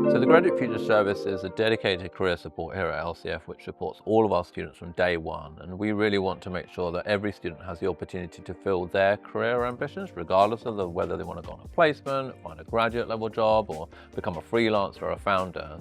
So the Graduate Future Service is a dedicated career support here at LCF which supports all of our students from day one, and we really want to make sure that every student has the opportunity to fulfill their career ambitions regardless of whether they want to go on a placement, find a graduate level job or become a freelancer or a founder.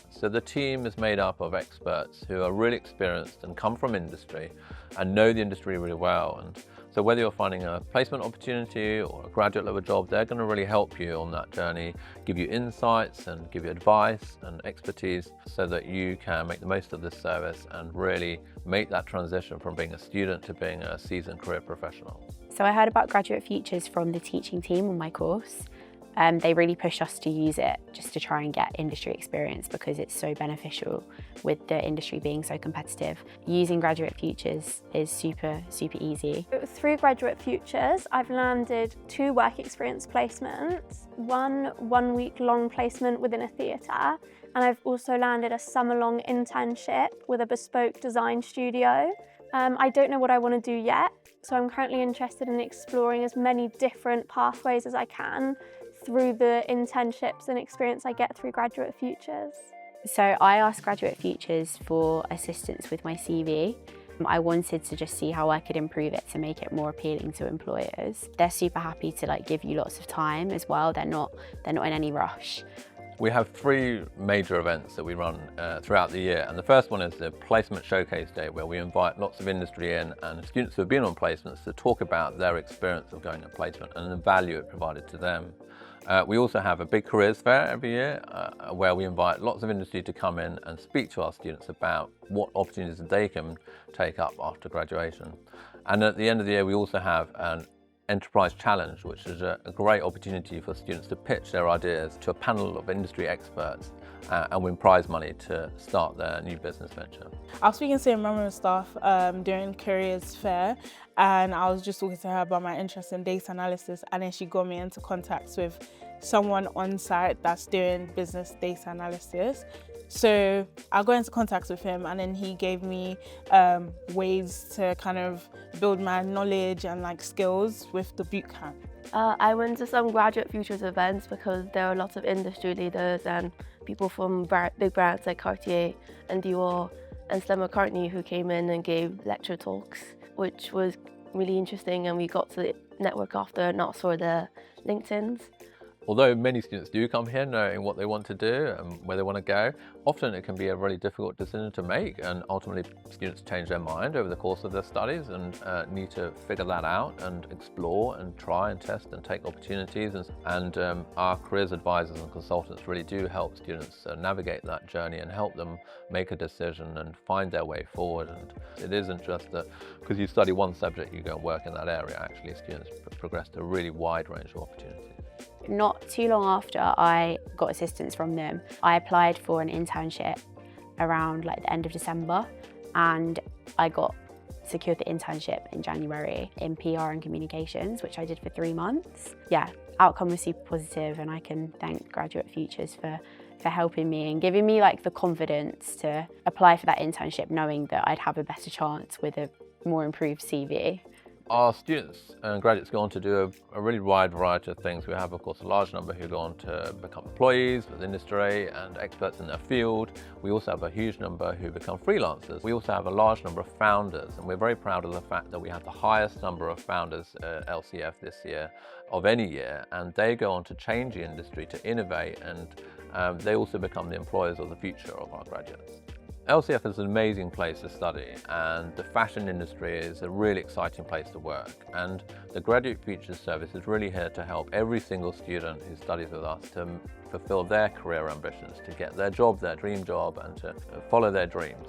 So the team is made up of experts who are really experienced and come from industry and know the industry really well. And so whether you're finding a placement opportunity or a graduate level job, they're going to really help you on that journey, give you insights and give you advice and expertise so that you can make the most of this service and really make that transition from being a student to being a seasoned career professional. So I heard about Graduate Futures from the teaching team on my course. They really push us to use it just to try and get industry experience because it's so beneficial with the industry being so competitive. Using Graduate Futures is super easy. Through Graduate Futures, I've landed 2 work experience placements, one week long placement within a theatre, and I've also landed a summer-long internship with a bespoke design studio. I don't know what I want to do yet, so I'm currently interested in exploring as many different pathways as I can through the internships and experience I get through Graduate Futures. So I asked Graduate Futures for assistance with my CV. I wanted to just see how I could improve it to make it more appealing to employers. They're super happy to give you lots of time as well. They're not in any rush. We have 3 major events that we run throughout the year, and the first one is the Placement Showcase Day, where we invite lots of industry in and students who have been on placements to talk about their experience of going to placement and the value it provided to them. We also have a big careers fair every year where we invite lots of industry to come in and speak to our students about what opportunities they can take up after graduation. And at the end of the year we also have an Enterprise Challenge, which is a great opportunity for students to pitch their ideas to a panel of industry experts and win prize money to start their new business venture. I was speaking to a member of staff during careers fair, and I was just talking to her about my interest in data analysis, and then she got me into contact with someone on site that's doing business data analysis. So I got into contact with him, and then he gave me ways to kind of build my knowledge and skills with the bootcamp. I went to some Graduate Futures events because there are lots of industry leaders and people from big brands like Cartier and Dior and Stella McCartney who came in and gave lecture talks, which was really interesting, and we got to network after, not for the LinkedIns. Although many students do come here knowing what they want to do and where they want to go, often it can be a really difficult decision to make, and ultimately students change their mind over the course of their studies and need to figure that out and explore and try and test and take opportunities. And our careers advisors and consultants really do help students navigate that journey and help them make a decision and find their way forward. And it isn't just that because you study one subject you go and work in that area. Actually, students progress to a really wide range of opportunities. Not too long after I got assistance from them, I applied for an internship around the end of December, and I secured the internship in January in PR and communications, which I did for 3 months. Yeah, outcome was super positive, and I can thank Graduate Futures for helping me and giving me the confidence to apply for that internship, knowing that I'd have a better chance with a more improved CV. Our students and graduates go on to do a really wide variety of things. We have, of course, a large number who go on to become employees with industry and experts in their field. We also have a huge number who become freelancers. We also have a large number of founders, and we're very proud of the fact that we have the highest number of founders at LCF this year of any year, and they go on to change the industry, to innovate, and they also become the employers of the future of our graduates. LCF is an amazing place to study, and the fashion industry is a really exciting place to work, and the Graduate Futures Service is really here to help every single student who studies with us to fulfill their career ambitions, to get their job, their dream job, and to follow their dreams.